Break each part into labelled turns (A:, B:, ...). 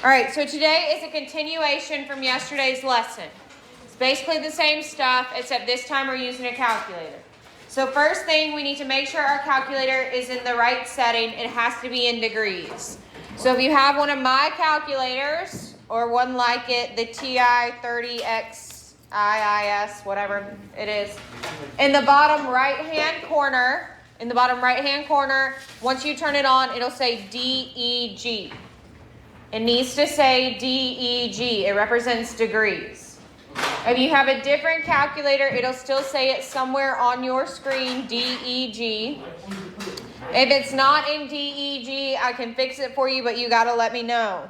A: All right, so today is a continuation from yesterday's lesson. It's basically the same stuff, except this time we're using a calculator. So first thing, we need to make sure our calculator is in the right setting. It has to be in degrees. So if you have one of my calculators, or one like it, the TI-30X-IIS, whatever it is, in the bottom right-hand corner, once you turn it on, it'll say DEG. It needs to say DEG. It represents degrees. If you have a different calculator, it'll still say it somewhere on your screen, DEG. If it's not in DEG, I can fix it for you, but you got to let me know.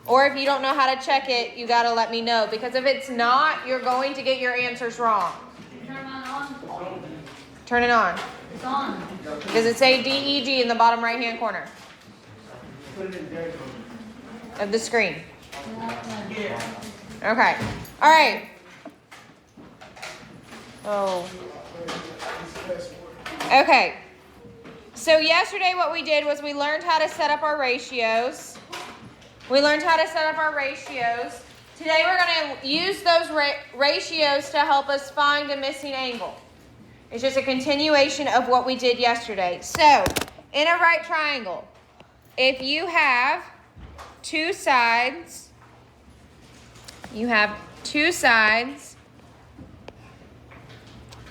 A: Or if you don't know how to check it, you got to let me know. Because if it's not, you're going to get your answers wrong.
B: Turn it on.
A: Turn it on.
B: It's on.
A: Does it say DEG in the bottom right-hand corner of the screen? Okay. All right. Oh. Okay. So yesterday what we did was we learned how to set up our ratios. Today we're going to use those ratios to help us find a missing angle. It's just a continuation of what we did yesterday. So, in a right triangle, if you have two sides,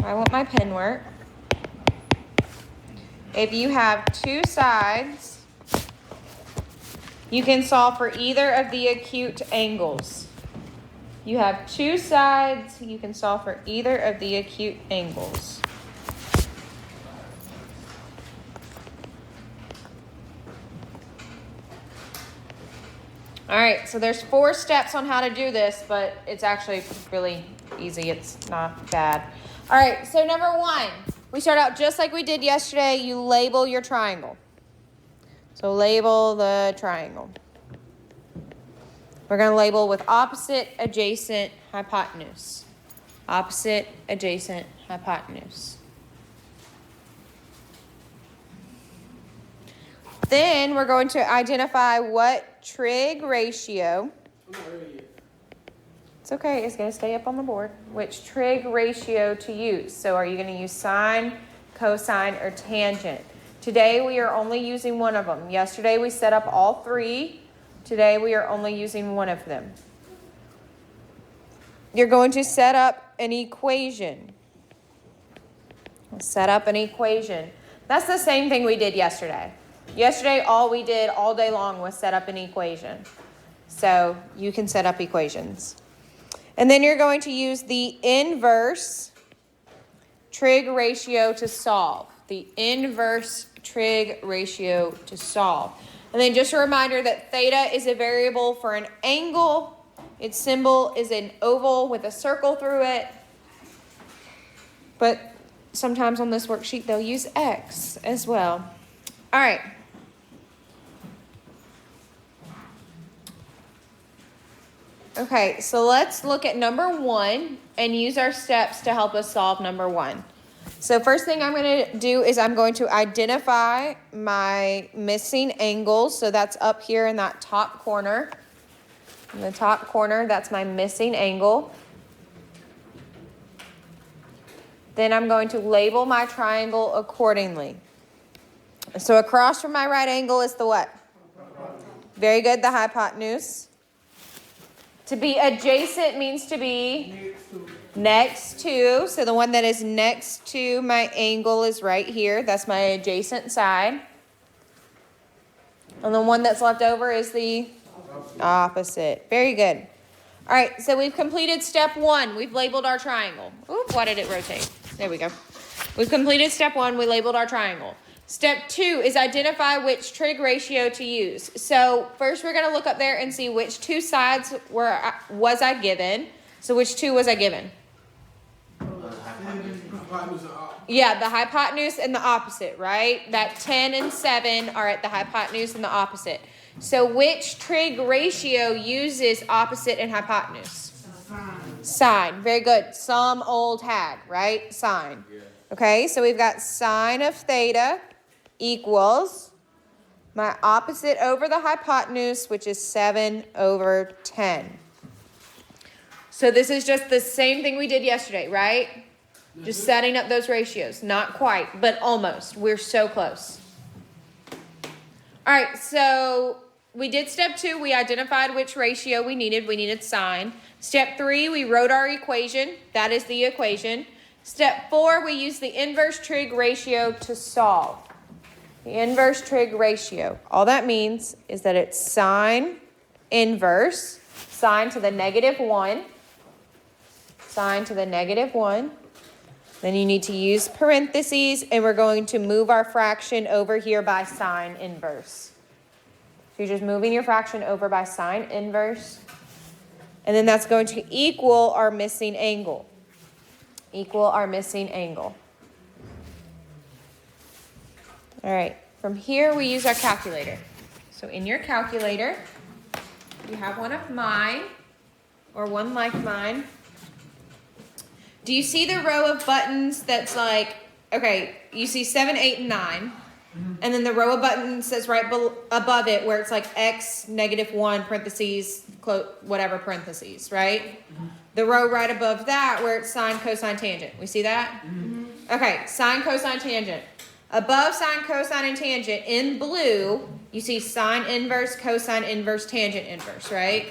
A: I want my pen work. If you have two sides, you can solve for either of the acute angles. You have two sides, you can solve for either of the acute angles. All right, so there's 4 steps on how to do this, but it's actually really easy. It's not bad. All right, so number 1, we start out just like we did yesterday. You label your triangle. So label the triangle. We're going to label with opposite, adjacent, hypotenuse. Opposite, adjacent, hypotenuse. Then we're going to identify what trig ratio. It's okay, it's going to stay up on the board. Which trig ratio to use. So are you going to use sine, cosine, or tangent? Today we are only using one of them. Yesterday we set up all 3. Today we are only using one of them. You're going to set up an equation. That's the same thing we did yesterday. Yesterday all we did all day long was set up an equation. So you can set up equations. And then you're going to use the inverse trig ratio to solve. The inverse trig ratio to solve. And then just a reminder that theta is a variable for an angle. Its symbol is an oval with a circle through it. But sometimes on this worksheet they'll use x as well. All right. Okay, so let's look at number 1 and use our steps to help us solve number 1. So first thing I'm going to do is I'm going to identify my missing angles. So that's up here in that top corner. In the top corner, that's my missing angle. Then I'm going to label my triangle accordingly. So across from my right angle is the what? Very good, the hypotenuse. To be adjacent means to be next to. So the one that is next to my angle is right here. That's my adjacent side. And the one that's left over is the opposite. Very good. All right, so we've completed step 1. We've labeled our triangle. Oop, why did it rotate? There we go. We've completed step 1. We labeled our triangle. Step 2 is identify which trig ratio to use. So first we're going to look up there and see which 2 sides was I given. So which 2 was I given? Yeah, the hypotenuse and the opposite, right? That 10 and 7 are at the hypotenuse and the opposite. So which trig ratio uses opposite and hypotenuse? Sine. Very good. Some old hag, right? Sine. Okay, so we've got sine of theta equals my opposite over the hypotenuse, which is 7 over 10. So this is just the same thing we did yesterday, right? Just setting up those ratios. Not quite, but almost. We're so close. All right, so we did step 2. We identified which ratio we needed. We needed sine. Step 3, we wrote our equation. That is the equation. Step 4, we used the inverse trig ratio to solve. The inverse trig ratio. All that means is that it's sine inverse, sine to the -1, sine to the -1. Then you need to use parentheses, and we're going to move our fraction over here by sine inverse. So you're just moving your fraction over by sine inverse. And then that's going to equal our missing angle. Equal our missing angle. All right, from here we use our calculator. So in your calculator, you have one of mine, or one like mine. Do you see the row of buttons that's like, okay, you see 7, 8, and 9. And then the row of buttons that's right above it where it's like x, -1, parentheses, whatever parentheses, right? The row right above that where it's sine, cosine, tangent. We see that? Okay, sine, cosine, tangent. Above sine, cosine, and tangent in blue, you see sine inverse, cosine inverse, tangent inverse, right?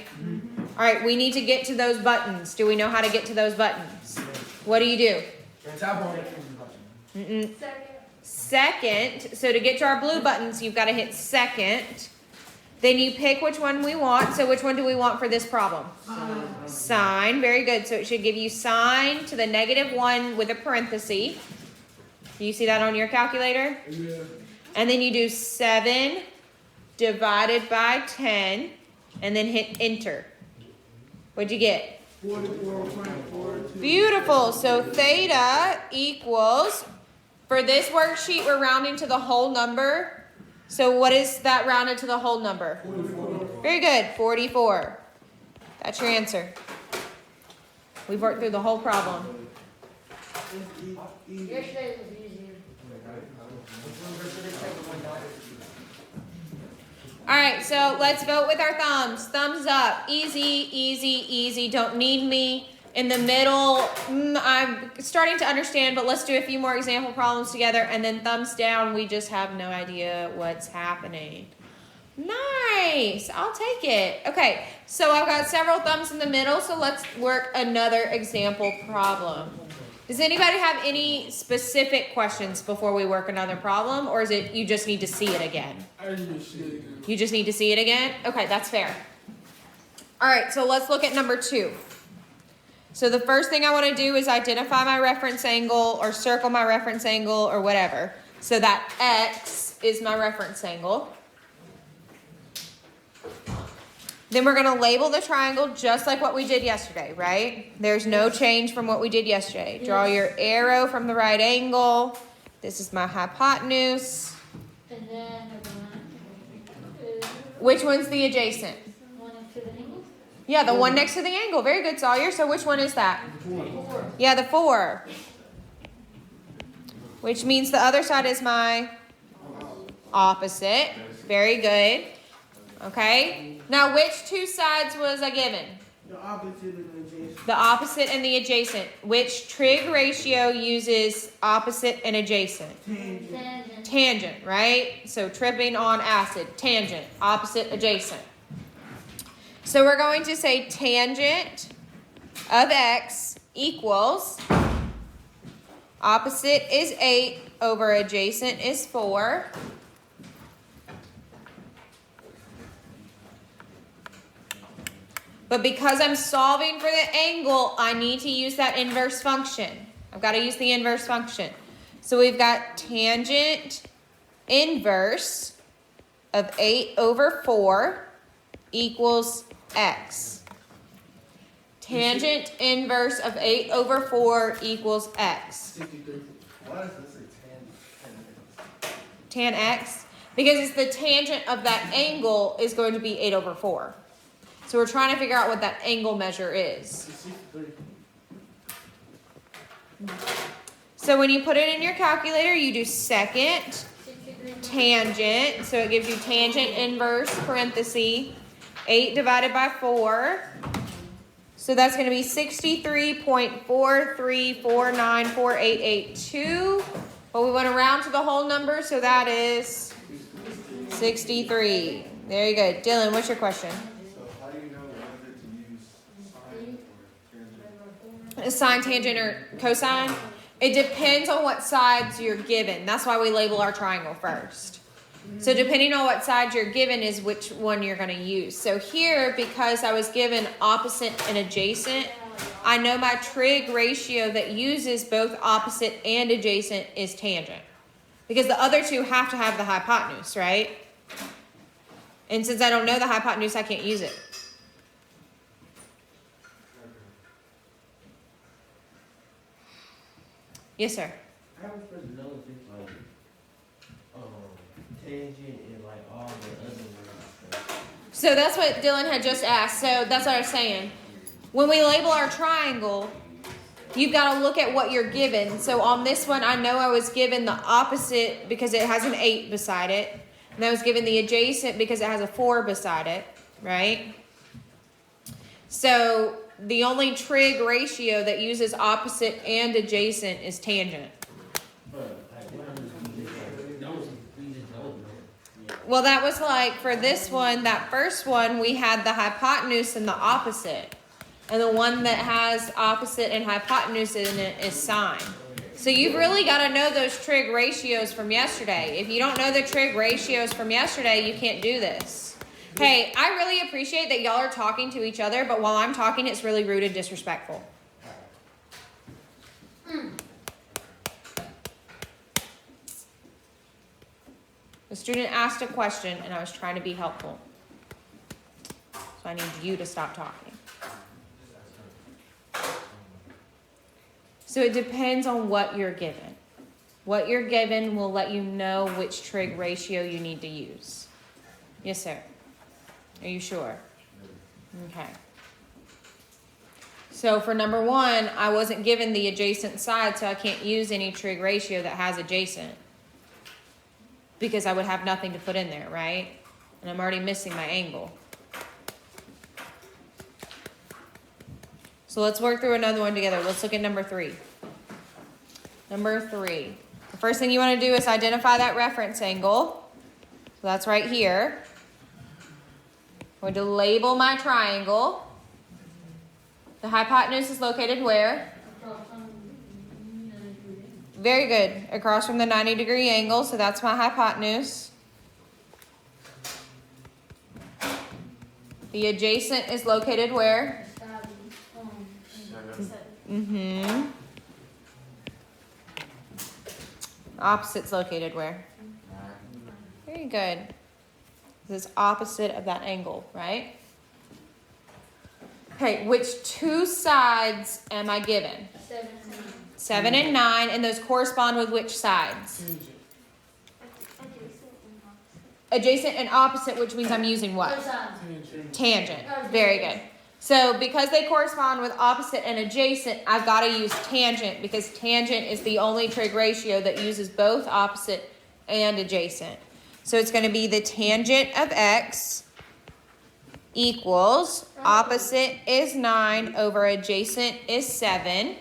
A: All right, we need to get to those buttons. Do we know how to get to those buttons? What do you do? Second, so to get to our blue buttons, you've got to hit second. Then you pick which one we want. So which one do we want for this problem? Sine. Very good. So it should give you sine to the -1 with a parenthesis. Do you see that on your calculator? Yeah. And then you do 7 divided by 10 and then hit enter. What'd you get? 44.42. Beautiful. So theta equals, for this worksheet, we're rounding to the whole number. So what is that rounded to the whole number? 44. Very good. 44. That's your answer. We've worked through the whole problem.
B: Yesterday was easier.
A: All right, so let's vote with our thumbs. Thumbs up. Easy, easy, easy. Don't need me. In the middle, I'm starting to understand, but let's do a few more example problems together. And then thumbs down, we just have no idea what's happening. Nice. I'll take it. Okay, so I've got several thumbs in the middle, so let's work another example problem. Does anybody have any specific questions before we work another problem, or is it you just need to see it again?
C: I need to see it again.
A: You just need to see it again? Okay, that's fair. All right, so let's look at number 2. So the first thing I want to do is identify my reference angle or circle my reference angle or whatever. So that X is my reference angle. Then we're going to label the triangle just like what we did yesterday, right? There's no change from what we did yesterday. Draw your arrow from the right angle. This is my hypotenuse.
B: And then
A: Which one's the adjacent?
B: one next to the angle.
A: Yeah, the one next to the angle. Very good, Sawyer. So which one is that?
B: 4.
A: Yeah, the 4. Which means the other side is my opposite. Very good. Okay. Now, which two sides was I given?
C: The opposite and the adjacent.
A: The opposite and the adjacent. Which trig ratio uses opposite and adjacent?
B: Tangent.
A: Tangent, right? So tripping on acid. Tangent. Opposite, adjacent. So we're going to say tangent of x equals, opposite is 8 over adjacent is 4. But because I'm solving for the angle, I need to use that inverse function. I've got to use the inverse function. So we've got tangent inverse of 8 over 4 equals x. Tangent inverse of 8 over 4 equals x.
C: 63.
D: Why does this say
A: Tan x? Because it's the tangent of that angle is going to be 8 over 4. So we're trying to figure out what that angle measure is.
C: 63.
A: So when you put it in your calculator, you do second.
B: 63.
A: tangent. So it gives you tangent inverse parenthesis 8 divided by 4. So that's going to be 63.43494882. But we want to round to the whole number, so that is 63. There you go. Dylan, what's your question?
D: So how do you know whether to use sine or tangent?
A: Sine, tangent, or cosine? It depends on what sides you're given. That's why we label our triangle first. So depending on what side you're given is which one you're going to use. So here, because I was given opposite and adjacent, I know my trig ratio that uses both opposite and adjacent is tangent. Because the other two have to have the hypotenuse, right? And since I don't know the hypotenuse, I can't use it. Yes, sir.
C: I was supposed to know if it's like, tangent and like all the other ones.
A: So that's what Dylan had just asked. So that's what I was saying. When we label our triangle, you've got to look at what you're given. So on this one, I know I was given the opposite because it has an 8 beside it. And I was given the adjacent because it has a 4 beside it, right? So the only trig ratio that uses opposite and adjacent is tangent.
C: But like, what happens if we just don't know?
A: Well, that was like for this one, that first one, we had the hypotenuse and the opposite. And the one that has opposite and hypotenuse in it is sine. So you've really got to know those trig ratios from yesterday. If you don't know the trig ratios from yesterday, you can't do this. Hey, I really appreciate that y'all are talking to each other, but while I'm talking, it's really rude and disrespectful. The student asked a question, and I was trying to be helpful. So I need you to stop talking. So it depends on what you're given. What you're given will let you know which trig ratio you need to use. Yes, sir. Are you sure? Okay. So for number 1, I wasn't given the adjacent side, so I can't use any trig ratio that has adjacent. Because I would have nothing to put in there, right? And I'm already missing my angle. So let's work through another one together. Let's look at number 3. Number 3. The first thing you want to do is identify that reference angle. So that's right here. I'm going to label my triangle. The hypotenuse is located where? Very good. Across from the 90-degree angle, so that's my hypotenuse. The adjacent is located where? Opposite's located where? Very good. This is opposite of that angle, right? Okay, which 2 sides am I given? 7 and 9, and those correspond with which sides? Adjacent and opposite, which means I'm using what? Tangent. Very good. So because they correspond with opposite and adjacent, I've got to use tangent because tangent is the only trig ratio that uses both opposite and adjacent. So it's going to be the tangent of x equals opposite is 9 over adjacent is 7.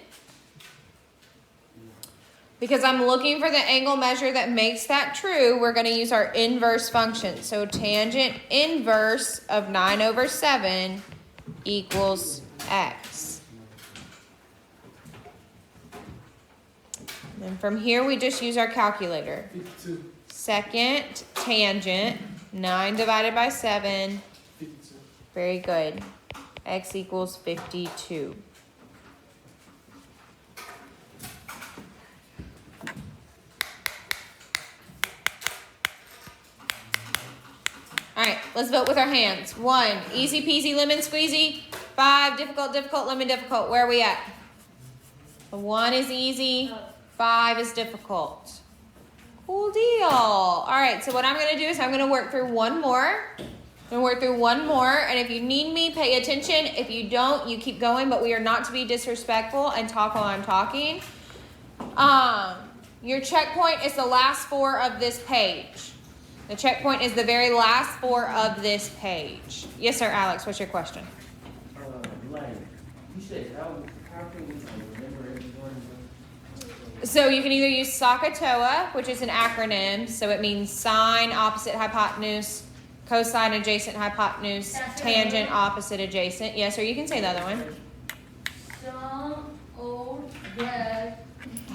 A: Because I'm looking for the angle measure that makes that true, we're going to use our inverse function. So tangent inverse of 9 over 7 equals x. And from here, we just use our calculator.
C: 52.
A: Second tangent, 9 divided by 7.
C: 52.
A: Very good. X equals 52. All right, let's vote with our hands. 1, easy peasy lemon squeezy. 5, difficult, difficult, lemon difficult. Where are we at? 1 is easy. 5 is difficult. Cool deal. All right, so what I'm going to do is I'm going to work through one more. I'm going to work through one more, and if you need me, pay attention. If you don't, you keep going, but we are not to be disrespectful and talk while I'm talking. Your checkpoint is the last four of this page. The checkpoint is the very last four of this page. Yes, sir, Alex, what's your question?
C: Like, you said, how can we remember everyone?
A: So you can either use SOHCAHTOA, which is an acronym, so it means sine, opposite hypotenuse, cosine, adjacent hypotenuse, tangent, opposite, adjacent. Yes, or you can say the other one.
B: Some old dead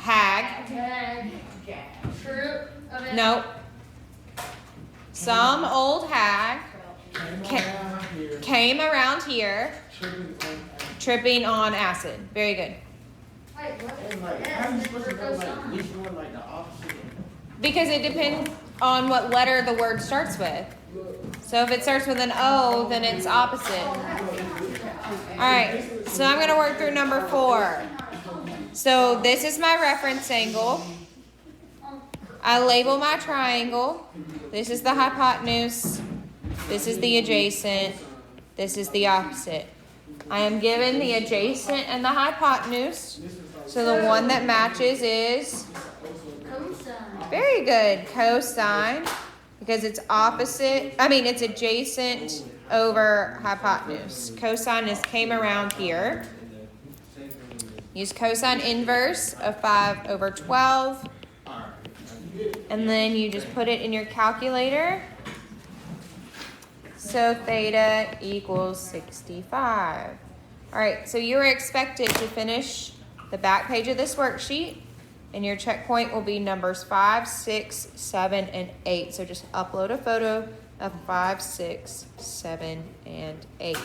A: Hag.
B: True of it.
A: Nope. Some old hag came around here tripping on acid. Very good.
B: Wait, what is
C: And like, how you supposed to know, like, which one, like, the opposite?
A: Because it depends on what letter the word starts with. So if it starts with an O, then it's opposite. All right, so I'm going to work through number 4. So this is my reference angle. I label my triangle. This is the hypotenuse. This is the adjacent. This is the opposite. I am given the adjacent and the hypotenuse. So the one that matches is,
B: Cosine.
A: very good, cosine, because it's opposite, it's adjacent over hypotenuse. Cosine came around here. Use cosine inverse of 5 over 12. And then you just put it in your calculator. So theta equals 65. All right, so you are expected to finish the back page of this worksheet, and your checkpoint will be numbers 5, 6, 7, and 8. So just upload a photo of 5, 6, 7, and 8.